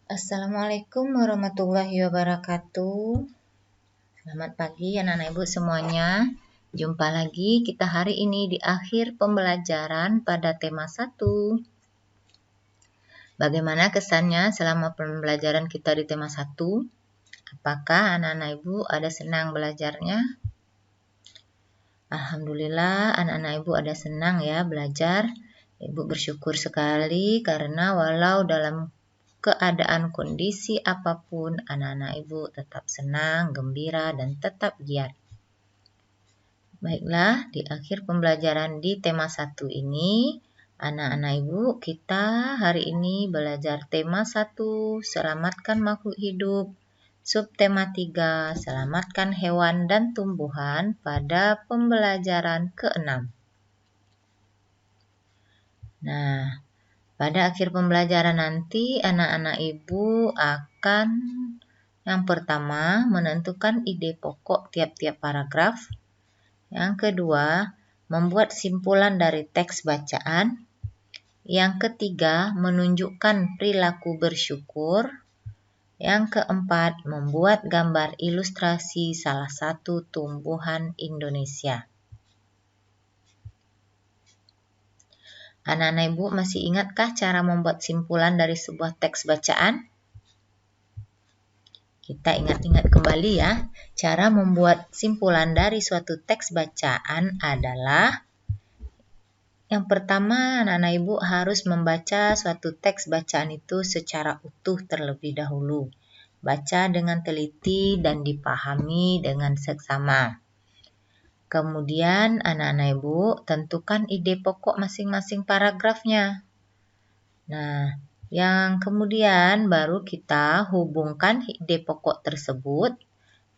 Assalamualaikum warahmatullahi wabarakatuh. Selamat pagi anak-anak ibu semuanya. Jumpa lagi kita hari ini di akhir pembelajaran pada tema 1. Bagaimana kesannya selama pembelajaran kita di tema 1? Apakah anak-anak ibu ada senang belajarnya? Alhamdulillah anak-anak ibu ada senang ya belajar. Ibu bersyukur sekali karena walau dalam keadaan kondisi apapun, anak-anak ibu tetap senang, gembira, dan tetap giat. Baiklah, di akhir pembelajaran di tema 1 ini, anak-anak ibu kita hari ini belajar tema 1, selamatkan makhluk hidup, subtema 3, selamatkan hewan dan tumbuhan pada pembelajaran ke-6. Nah, pada akhir pembelajaran nanti, anak-anak ibu akan yang pertama menentukan ide pokok tiap-tiap paragraf. Yang kedua, membuat simpulan dari teks bacaan. Yang ketiga, menunjukkan perilaku bersyukur. Yang keempat, membuat gambar ilustrasi salah satu tumbuhan Indonesia. Anak-anak ibu masih ingatkah cara membuat simpulan dari sebuah teks bacaan? Kita ingat-ingat kembali ya. Cara membuat simpulan dari suatu teks bacaan adalah yang pertama, anak-anak ibu harus membaca suatu teks bacaan itu secara utuh terlebih dahulu. Baca dengan teliti dan dipahami dengan seksama. Kemudian anak-anak ibu tentukan ide pokok masing-masing paragrafnya. Nah, yang kemudian baru kita hubungkan ide pokok tersebut.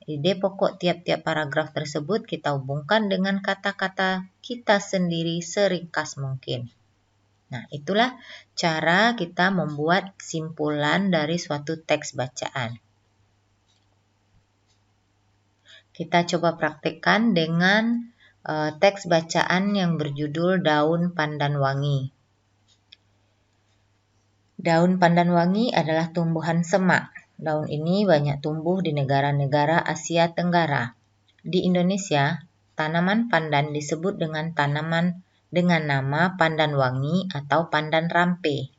Ide pokok tiap-tiap paragraf tersebut kita hubungkan dengan kata-kata kita sendiri seringkas mungkin. Nah, itulah cara kita membuat simpulan dari suatu teks bacaan. Kita coba praktekkan dengan teks bacaan yang berjudul Daun Pandan Wangi. Daun pandan wangi adalah tumbuhan semak. Daun ini banyak tumbuh di negara-negara Asia Tenggara. Di Indonesia, tanaman pandan disebut dengan tanaman dengan nama pandan wangi atau pandan rampe.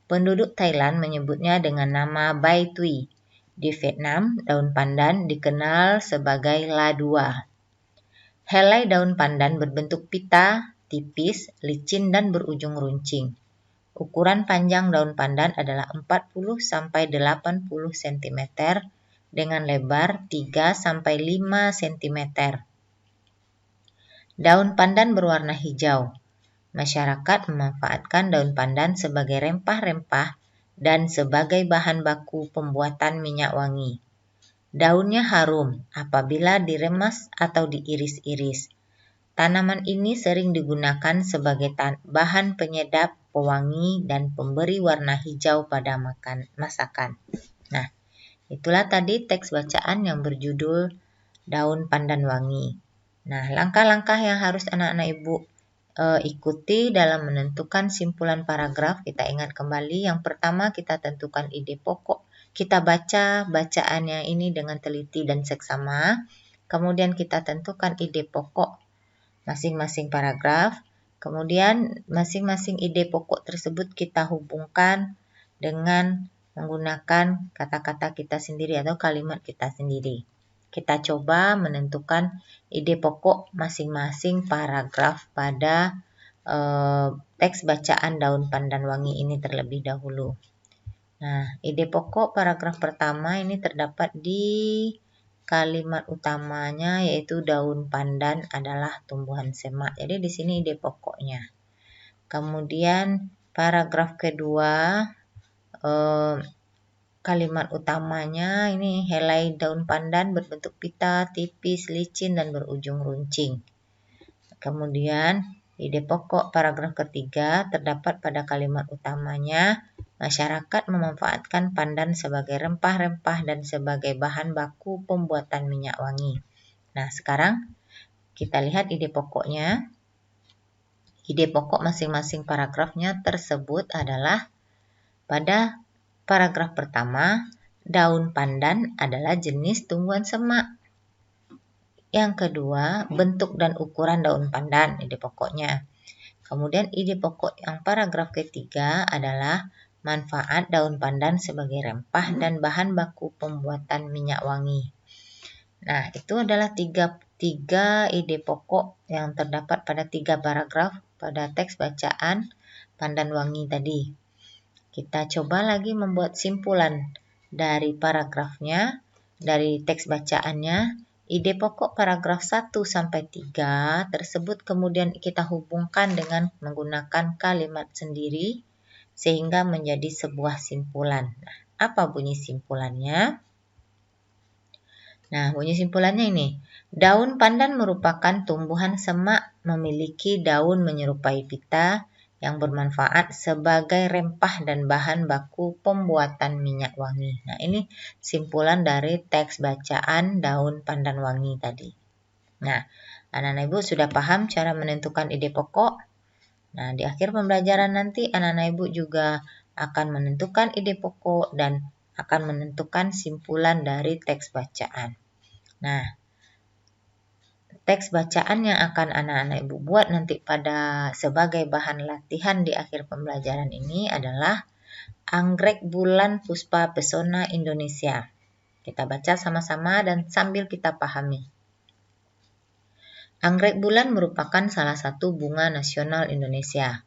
Penduduk Thailand menyebutnya dengan nama Bai Tui. Di Vietnam, daun pandan dikenal sebagai La Dua. Helai daun pandan berbentuk pita, tipis, licin, dan berujung runcing. Ukuran panjang daun pandan adalah 40-80 cm dengan lebar 3-5 cm. Daun pandan berwarna hijau. Masyarakat memanfaatkan daun pandan sebagai rempah-rempah dan sebagai bahan baku pembuatan minyak wangi. Daunnya harum apabila diremas atau diiris-iris. Tanaman ini sering digunakan sebagai bahan penyedap, pewangi, dan pemberi warna hijau pada masakan. Nah, itulah tadi teks bacaan yang berjudul Daun Pandan Wangi. Nah, langkah-langkah yang harus anak-anak ibu ikuti dalam menentukan simpulan paragraf, kita ingat kembali. Yang pertama, kita tentukan ide pokok. Kita baca bacaannya ini dengan teliti dan seksama. Kemudian kita tentukan ide pokok masing-masing paragraf. Kemudian masing-masing ide pokok tersebut kita hubungkan dengan menggunakan kata-kata kita sendiri atau kalimat kita sendiri. Kita coba menentukan ide pokok masing-masing paragraf pada teks bacaan Daun Pandan Wangi ini terlebih dahulu. Nah, ide pokok paragraf pertama ini terdapat di kalimat utamanya, yaitu daun pandan adalah tumbuhan semak. Jadi di sini ide pokoknya. Kemudian paragraf kedua, kalimat utamanya ini helai daun pandan berbentuk pita, tipis, licin, dan berujung runcing. Kemudian ide pokok paragraf ketiga terdapat pada kalimat utamanya, masyarakat memanfaatkan pandan sebagai rempah-rempah dan sebagai bahan baku pembuatan minyak wangi. Nah, sekarang kita lihat ide pokoknya. Ide pokok masing-masing paragrafnya tersebut adalah pada Paragraf pertama, daun pandan adalah jenis tumbuhan semak. Yang kedua, bentuk dan ukuran daun pandan, ide pokoknya. Kemudian ide pokok yang paragraf ketiga adalah manfaat daun pandan sebagai rempah dan bahan baku pembuatan minyak wangi. Nah, itu adalah tiga ide pokok yang terdapat pada 3 paragraf pada teks bacaan pandan wangi tadi. Kita coba lagi membuat simpulan dari paragrafnya, dari teks bacaannya. Ide pokok paragraf 1 sampai 3 tersebut kemudian kita hubungkan dengan menggunakan kalimat sendiri sehingga menjadi sebuah simpulan. Nah, apa bunyi simpulannya? Nah, bunyi simpulannya ini. Daun pandan merupakan tumbuhan semak memiliki daun menyerupai pita yang bermanfaat sebagai rempah dan bahan baku pembuatan minyak wangi. Nah, ini simpulan dari teks bacaan daun pandan wangi tadi. Nah, anak-anak ibu sudah paham cara menentukan ide pokok? Nah, di akhir pembelajaran nanti anak-anak ibu juga akan menentukan ide pokok dan akan menentukan simpulan dari teks bacaan. Nah, teks bacaan yang akan anak-anak ibu buat nanti pada sebagai bahan latihan di akhir pembelajaran ini adalah Anggrek Bulan Puspa Pesona Indonesia. Kita baca sama-sama dan sambil kita pahami. Anggrek bulan merupakan salah satu bunga nasional Indonesia.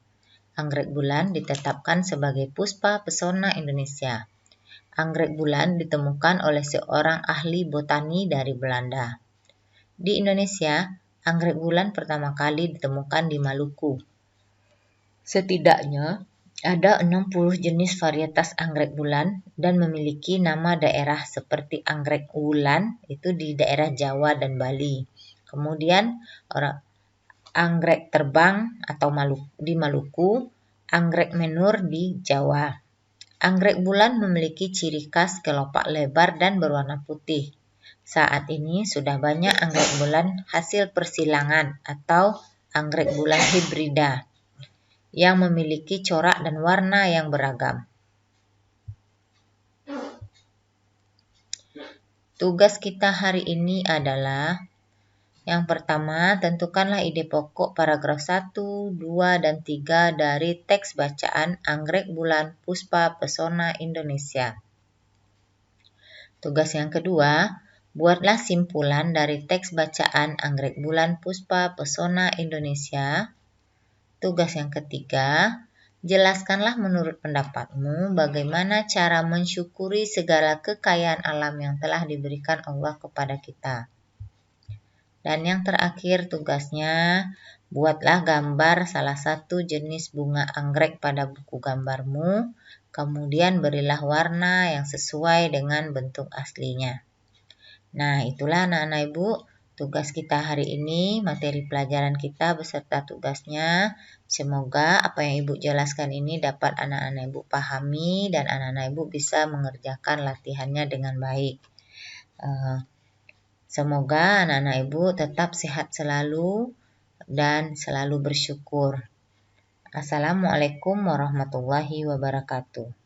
Anggrek bulan ditetapkan sebagai Puspa Pesona Indonesia. Anggrek bulan ditemukan oleh seorang ahli botani dari Belanda. Di Indonesia, anggrek bulan pertama kali ditemukan di Maluku. Setidaknya ada 60 jenis varietas anggrek bulan dan memiliki nama daerah seperti anggrek wulan itu di daerah Jawa dan Bali. Kemudian anggrek terbang atau di Maluku, anggrek menur di Jawa. Anggrek bulan memiliki ciri khas kelopak lebar dan berwarna putih. Saat ini sudah banyak anggrek bulan hasil persilangan atau anggrek bulan hibrida yang memiliki corak dan warna yang beragam. Tugas kita hari ini adalah yang pertama, tentukanlah ide pokok paragraf 1, 2, dan 3 dari teks bacaan Anggrek Bulan Puspa Pesona Indonesia. Tugas yang kedua, buatlah simpulan dari teks bacaan Anggrek Bulan Puspa Pesona Indonesia. Tugas yang ketiga, jelaskanlah menurut pendapatmu bagaimana cara mensyukuri segala kekayaan alam yang telah diberikan Allah kepada kita. Dan yang terakhir tugasnya, buatlah gambar salah satu jenis bunga anggrek pada buku gambarmu, kemudian berilah warna yang sesuai dengan bentuk aslinya. Nah, itulah anak-anak ibu, tugas kita hari ini, materi pelajaran kita beserta tugasnya. Semoga apa yang ibu jelaskan ini dapat anak-anak ibu pahami dan anak-anak ibu bisa mengerjakan latihannya dengan baik. Semoga anak-anak ibu tetap sehat selalu dan selalu bersyukur. Assalamualaikum warahmatullahi wabarakatuh.